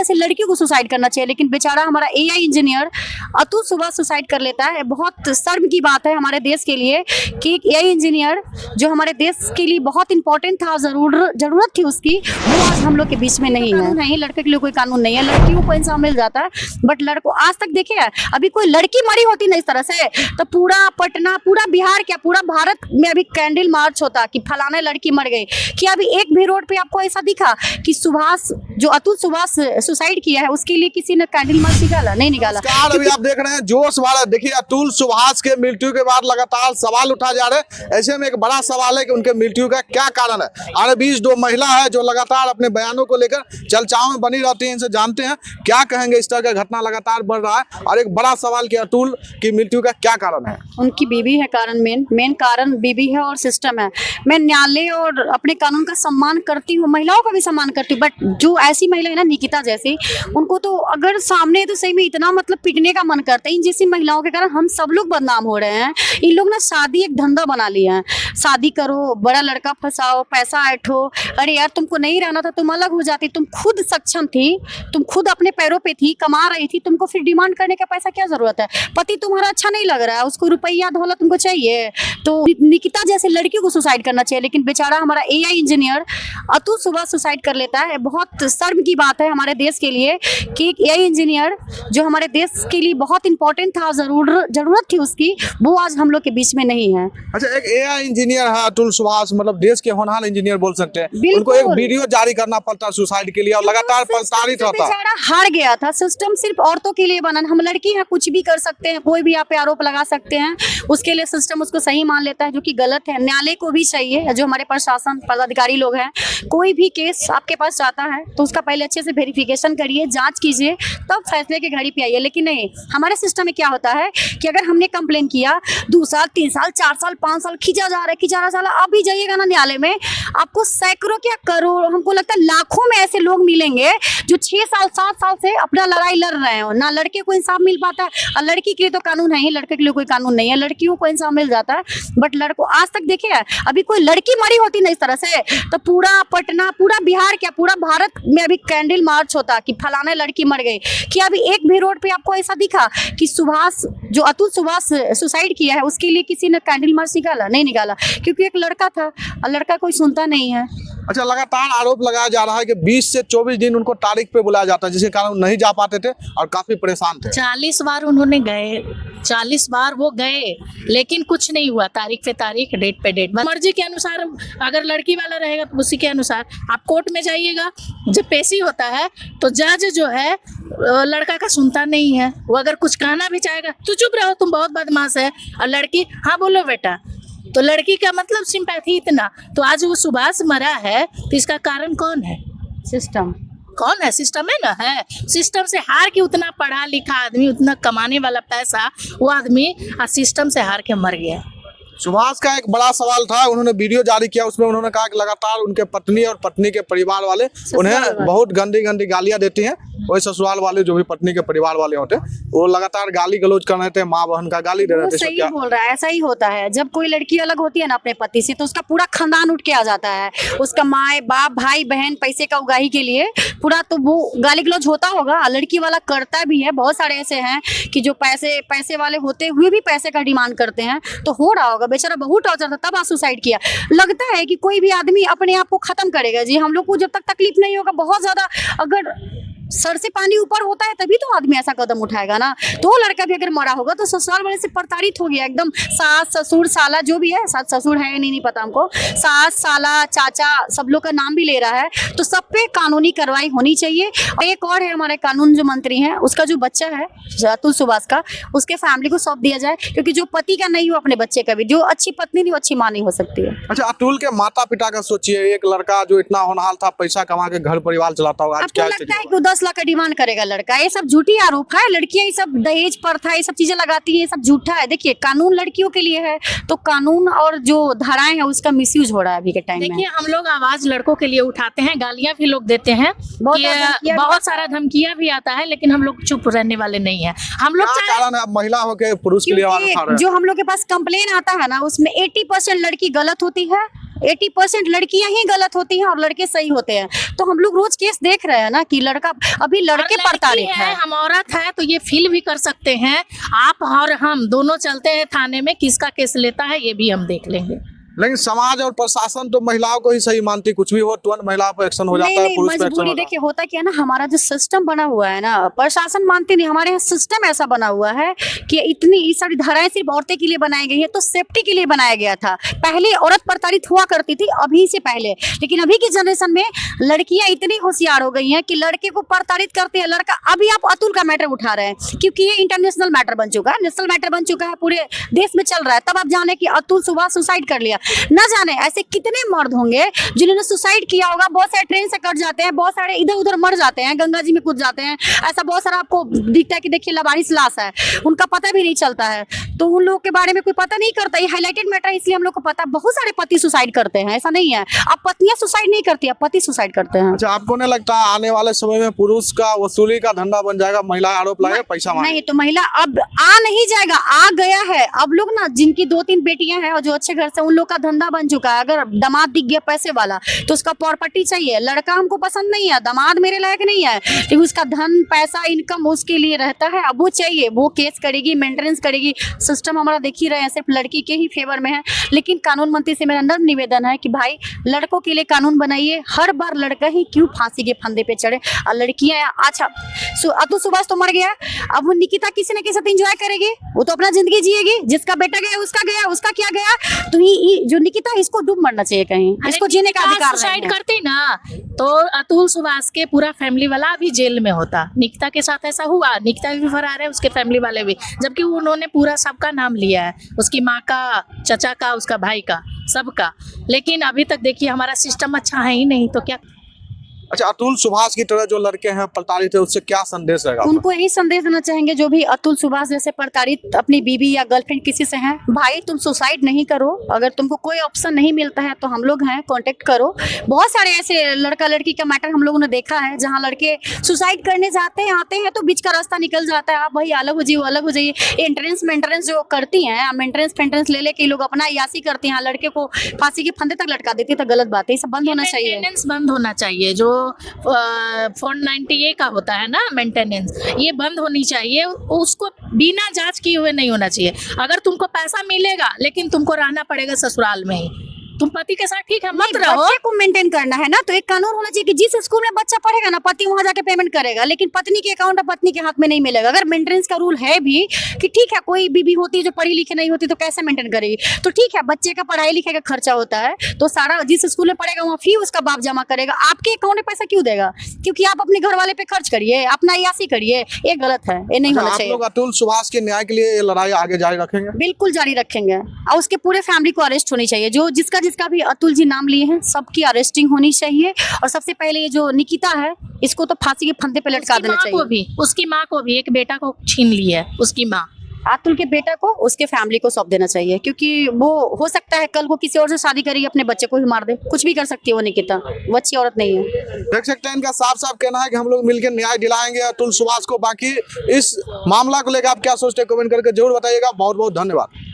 जैसे लड़कियों को सुसाइड करना चाहिए, लेकिन बेचारा हमारा AI engineer Atul Subhash suicide कर लेता है। बहुत शर्म की बात है हमारे देश के लिए कि एक एआई इंजीनियर जो हमारे देश के लिए बहुत इंपॉर्टेंट था, जरूरत थी उसकी, वो आज हम लोग के बीच में नहीं है। नहीं, लड़के के लिए कोई कानून नहीं है, लड़कियों को इंसान मिल जाता है, बट लड़कों आज तक देखिए अभी कोई लड़की मरी होती ना इस तरह से तो पूरा पटना, पूरा बिहार, क्या पूरा भारत में अभी कैंडल मार्च होता कि फलाने लड़की मर गई। कि अभी एक भी रोड पे आपको ऐसा दिखा कि सुभाष जो अतुल सुभाष सुसाइड किया है उसके लिए किसी ने कैंडल मार्च निकाला? नहीं निकाला। अभी आप देख रहे हैं जोश वाला, देखिए अतुल सुभाष के मृत्यु के बाद लगातार सवाल उठा जा रहे हैं। ऐसे में एक बड़ा सवाल है कि उनके मृत्यु का क्या कारण है। हमारे बीच दो महिला है जो लगातार अपने बयानों को लेकर चर्चाओं में बनी रहती है, इनसे जानते हैं क्या कहेंगे। इस तरह का घटना लगातार बढ़ रहा है और एक बड़ा सवाल कि अतुल की मृत्यु का क्या कारण है। उनकी बीवी है कारण, मेन कारण बीवी है और सिस्टम है। मैं न्यायालय और अपने कानून का सम्मान करती हूँ, महिलाओं का भी सम्मान करती हूँ, बट जो ऐसी महिला है ना निकिता जैसी, उनको तो अगर सामने तो सही में इतना मतलब पिटने का मन करता है। इन जैसी महिलाओं के कारण हम सब लोग बदनाम हो रहे हैं। इन लोग ना शादी एक धंधा बना लिया है, शादी करो, बड़ा लड़का फंसाओ, पैसा ऐठो। अरे यार तुमको नहीं रहना था, तुम अलग हो जाती, तुम खुद सक्षम थी, तुम खुद अपने पैरों पे थी, कमा रही थी, तुमको फिर डिमांड करने का पैसा क्या जरूरत है? पति तुम्हारा अच्छा नहीं लग रहा है, उसको रुपया दौलत तुमको चाहिए, तो निकिता जैसे लड़कियों को सुसाइड करना चाहिए, लेकिन बेचारा हमारा AI engineer Atul Subhash suicide कर लेता है। बहुत शर्म की बात है हमारे देश के लिए कि एक एआई इंजीनियर जो हमारे देश के लिए बहुत इंपॉर्टेंट था, जरूरत थी उसकी, वो आज हम लोग के बीच में नहीं है। अच्छा, एक एआई इंजीनियर है अतुल सुभाष, मतलब देश के होनहार इंजीनियर बोल सकते हैं। उनको एक वीडियो जारी करना पड़ता है सुसाइड के लिए और लगातार प्रताड़ित रहता है। बेचारा हार गया था, सिस्टम सिर्फ औरतों के लिए बना। हम लड़की हैं, कुछ भी कर सकते हैं, कोई भी आप पे आरोप लगा सकते हैं, उसके लिए सिस्टम उसको सही मान लेता है, जो कि गलत है। न्यायालय को भी चाहिए, जो हमारे प्रशासन पदाधिकारी लोग हैं, कोई भी केस आपके पास जाता है तो उसका पहले अच्छे से वेरिफिकेशन करिए, जांच कीजिए, तब फैसले के घड़ी पे आइए। लेकिन नहीं, हमारे सिस्टम में क्या होता है कि अगर हमने कंप्लेन किया 2 साल 3 साल 4 साल 5 साल खींचा जा रहा है, अभी जाइएगा ना न्यायालय में, आपको सैकड़ों क्या करोड़, हमको लगता है लाखों में ऐसे लोग मिलेंगे जो 6 साल 7 साल से अपना लड़ाई लड़ रहे हो ना। लड़के को इंसाफ मिल पाता है, और लड़की के लिए तो कानून है ही, लड़के के लिए कोई कानून नहीं है, लड़कियों को इंसाफ मिल जाता है, बट लड़कों आज तक देखिए अभी कोई लड़की मरी होती ना इस तरह से तो पूरा पटना, पूरा बिहार, क्या पूरा भारत में अभी कैंडल मार्च होता कि फलाने लड़की मर गई। कि अभी एक भी रोड पे आपको ऐसा दिखा कि सुभाष जो अतुल सुभाष सुसाइड किया है उसके लिए किसी ने कैंडल मार्च निकाला? नहीं निकाला, क्योंकि एक लड़का था और लड़का कोई सुनता नहीं है। अच्छा, लगातार आरोप लगाया जा रहा है कि 20 से 24 दिन उनको तारीख पे बुलाया जाता है, जिसके कारण नहीं जा पाते थे और काफी परेशान थे। 40 बार उन्होंने गए, 40 बार वो गए, लेकिन कुछ नहीं हुआ। तारीख पे तारीख, डेट पे डेट, मर्जी के अनुसार। अगर लड़की वाला रहेगा तो उसी के अनुसार आप कोर्ट में जाइएगा, जब पेशी होता है तो जज जो है लड़का का सुनता नहीं है। वो अगर कुछ कहना भी चाहेगा तो चुप रहो, तुम बहुत बदमाश है, और लड़की हाँ बोलो बेटा, तो लड़की का मतलब सिंपैथी इतना। तो आज वो सुभाष मरा है तो इसका कारण कौन है? सिस्टम। कौन है? सिस्टम है ना। है सिस्टम से हार के, उतना पढ़ा लिखा आदमी, उतना कमाने वाला पैसा, वो आदमी सिस्टम से हार के मर गया। सुभाष का एक बड़ा सवाल था, उन्होंने वीडियो जारी किया, उसमें उन्होंने कहा कि लगातार उनके पत्नी और पत्नी के परिवार वाले उन्हें बहुत गंदी गंदी गालियां देती हैं। वही ससुराल वाले जो भी पत्नी के परिवार वाले होते हैं वो लगातार गाली गलौज कर रहे थे, माँ बहन का गाली दे रहे थे। सही बोल रहा है, ऐसा ही होता है। जब कोई लड़की अलग होती है ना अपने पति से तो उसका पूरा खानदान उठ के आ जाता है, उसका माँ बाप भाई बहन पैसे का उगाही के लिए पूरा, तो वो गाली गलौज होता होगा। लड़की वाला करता भी है, बहुत सारे ऐसे हैं कि जो पैसे वाले होते हुए भी पैसे का डिमांड करते हैं, तो हो रहा होगा। बेचारा बहुत टॉर्चर था, तब आज सुसाइड किया। लगता है कि कोई भी आदमी अपने आप को खत्म करेगा जी, हम लोग को जब तक तकलीफ नहीं होगा, बहुत ज्यादा अगर सर से पानी ऊपर होता है तभी तो आदमी ऐसा कदम उठाएगा ना। तो लड़का भी अगर मरा होगा तो ससुराल वाले से प्रताड़ित हो गया एकदम, सास ससुर साला जो भी है, सास ससुर है नहीं पता हमको, सास साला चाचा सब लोग का नाम भी ले रहा है, तो सब पे कानूनी कार्रवाई होनी चाहिए। एक और है हमारे कानून जो मंत्री हैं, उसका जो बच्चा है अतुल सुभाष का, उसके फैमिली को सौंप दिया जाए, क्योंकि जो पति का नहीं हो अपने बच्चे का भी, जो अच्छी पत्नी नहीं वो अच्छी माँ नहीं हो सकती है। अच्छा, अतुल के माता पिता का सोचिए, एक लड़का जो इतना होनहार था, पैसा कमा के घर परिवार चलाता होगा, आज क्या लगता है कि 10 लाख का डिमांड करेगा लड़का? ये सब झूठी आरोप है। लड़कियां ये सब दहेज प्रथा ये सब चीजें लगाती है, ये सब झूठा है। देखिए कानून लड़कियों के लिए है, तो कानून और जो धाराएं हैं उसका मिसयूज हो रहा है अभी के टाइम में। देखिए हम लोग आवाज लड़कों के लिए उठाते हैं, गालियां भी लोग देते हैं, बहुत सारा धमकियां भी आता है, लेकिन हम लोग चुप रहने वाले नहीं है। हम लोग कारण है महिला होकर पुरुष के लिए आवाज उठा रहे हैं। जो हम लोग के पास कंप्लेन आता है ना, उसमें 80% लड़की गलत होती है 80% लड़कियां ही गलत होती हैं और लड़के सही होते हैं। तो हम लोग रोज केस देख रहे हैं ना कि लड़का अभी लड़के और लड़की प्रताड़ित है। हम औरत है तो ये फील भी कर सकते हैं। आप और हम दोनों चलते हैं थाने में, किसका केस लेता है ये भी हम देख लेंगे। लेकिन समाज और प्रशासन तो महिलाओं को ही सही मानती, कुछ भी हो तुरंत महिला पर एक्शन हो जाता है, नहीं, पुरुष पे एक्शन मजबूरी होता है। देखिए होता क्या है ना, हमारा जो सिस्टम बना हुआ है ना, प्रशासन मानती नहीं, हमारे यहाँ सिस्टम ऐसा बना हुआ है कि इतनी ये सारी धाराएं सिर्फ औरतें के लिए बनाई गई है, तो सेफ्टी के लिए बनाया गया था। पहले औरत प्रताड़ित हुआ करती थी अभी से पहले, लेकिन अभी की जनरेशन में लड़कियां इतनी होशियार हो गई हैं कि लड़के को प्रताड़ित करते हैं लड़का। अभी आप अतुल का मैटर उठा रहे हैं क्योंकि ये इंटरनेशनल मैटर बन चुका है, नेशनल मैटर बन चुका है, पूरे देश में चल रहा है। तब आप जाने कि अतुल सुभाष सुसाइड कर लिया, न जाने ऐसे कितने मर्द होंगे जिन्होंने सुसाइड किया होगा। बहुत सारे ट्रेन से कट जाते हैं, बहुत सारे इधर उधर मर जाते हैं, गंगा जी में कूद जाते हैं। ऐसा बहुत सारा आपको दिखता है कि देखिए लावारिस लाश है, उनका पता भी नहीं चलता है। तो उन लोगों के बारे में कोई पता नहीं करता। ये हाईलाइटेड मैटर इसलिए हम लोग को पता है। बहुत सारे पति सुसाइड करते हैं, ऐसा नहीं है अब पत्नियां सुसाइड नहीं करती है, पति सुसाइड करते हैं। अच्छा, आपको नहीं लगता आने वाले समय में पुरुष का वसूली का धंधा बन जाएगा, महिला आरोप लगाए पैसा मांगे? नहीं, तो महिला अब आ नहीं जाएगा, आ गया है। अब लोग ना जिनकी 2-3 बेटियां हैं और जो अच्छे घर से, उन लोग का धंधा बन चुका है। अगर दामाद दिख गया पैसे वाला तो उसका प्रॉपर्टी चाहिए। लड़का हमको पसंद नहीं है, दामाद मेरे लायक नहीं है, लेकिन उसका धन पैसा इनकम उसके लिए रहता है, अब वो चाहिए, वो केस करेगी, मेंटेनेंस करेगी। सिस्टम हमारा देख ही रहे हैं, सिर्फ लड़की के ही फेवर में है। लेकिन कानून मंत्री से मेरा नम्र निवेदन है कि भाई लड़कों के लिए कानून बनाइए। हर बार लड़का ही क्यों फांसी के फंदे पे चढ़े और लड़कियां। अच्छा, अतुल सुभाष तो मर गया, अब वो निकिता किसी न किसी से एंजॉय करेगी, वो तो अपना जिंदगी जिएगी। जिसका बेटा गया उसका क्या गया। तो ये जो निकिता, इसको डूब मरना चाहिए कहीं, इसको जीने का अधिकार नहीं सुसाइड है। करती ना तो अतुल सुभाष के पूरा फैमिली वाला अभी जेल में होता। निकिता के साथ ऐसा हुआ, निकिता भी फरार है, उसके फैमिली वाले भी, जबकि उन्होंने पूरा सबका नाम लिया है, उसकी माँ का, चचा का, उसका भाई का, सबका। लेकिन अभी तक देखिए हमारा सिस्टम अच्छा है ही नहीं, तो क्या। अच्छा, अतुल सुभाष की तरह जो लड़के हैं प्रताड़ित है, उससे क्या संदेश रहेगा? उनको यही संदेश देना चाहेंगे जो भी अतुल सुभाष जैसे प्रताड़ित अपनी बीवी या गर्लफ्रेंड किसी से हैं, भाई तुम सुसाइड नहीं करो। अगर तुमको कोई ऑप्शन नहीं मिलता है तो हम लोग हैं, कांटेक्ट करो। बहुत सारे ऐसे लड़का लड़की का मैटर हम लोगों ने देखा है जहां लड़के सुसाइड करने जाते हैं, आते हैं तो बीच का रास्ता निकल जाता है। आप भाई अलग हो जाइए, अलग हो जाइए। एंट्रेंस मेंटेनेंस जो करती हैं, मेंटेनेंस फेंटेनेंस ले लेके लोग अपना यासी करते हैं, लड़के को फांसी के फंदे तक लटका देती है, तो गलत बात है। ये सब बंद होना चाहिए। मेंटेनेंस बंद होना चाहिए। जो 490A का होता है ना मेंटेनेंस, ये बंद होनी चाहिए। उसको बिना जांच किए हुए नहीं होना चाहिए। अगर तुमको पैसा मिलेगा लेकिन तुमको रहना पड़ेगा ससुराल में ही, तुम पति के साथ ठीक है मत रहो। बच्चे को मेंटेन करना है ना, तो एक कानून होना चाहिए कि जिस स्कूल में बच्चा पढ़ेगा ना, पति वहां जाके पेमेंट करेगा, लेकिन पत्नी के अकाउंट पत्नी के हाथ में नहीं मिलेगा। अगर मेंटेनेंस का रूल है भी कि ठीक है, कोई बीबी होती है जो पढ़ी लिखी नहीं होती तो कैसे मेंटेन करेगी, तो ठीक है, बच्चे का पढ़ाई लिखाई का खर्चा होता है तो सारा जिस स्कूल में पढ़ेगा वहाँ फी उसका बाप जमा करेगा। आपके अकाउंट में पैसा क्यों देगा? क्योंकि आप अपने घर वाले पे खर्च करिए, अपना यासी करिए। ये गलत है, ये नहीं होना आप चाहिए। लोग अतुल सुभाष के न्याय के लिए ये लड़ाई आगे जारी रखेंगे? बिल्कुल जारी रखेंगे और उसके पूरे फैमिली को अरेस्ट होनी चाहिए। जो जिसका भी अतुल जी नाम लिए हैं सबकी अरेस्टिंग होनी चाहिए। और सबसे पहले ये जो निकिता है इसको तो फांसी के फंदे पे लटका देना चाहिए। उसकी माँ को भी एक बेटा को छीन ली है, उसकी माँ। अतुल के बेटा को उसके फैमिली को सौंप देना चाहिए, क्योंकि वो हो सकता है कल को किसी और से शादी करेगी, अपने बच्चे को ही मार दे। कुछ भी कर सकती है वो निकिता, वो अच्छी औरत नहीं है। देख सकते हैं इनका साफ साफ कहना है कि हम लोग मिलकर न्याय दिलाएंगे अतुल सुभाष को। बाकी इस मामला को लेकर आप क्या सोचते हैं कमेंट करके जरूर बताइएगा। बहुत बहुत धन्यवाद।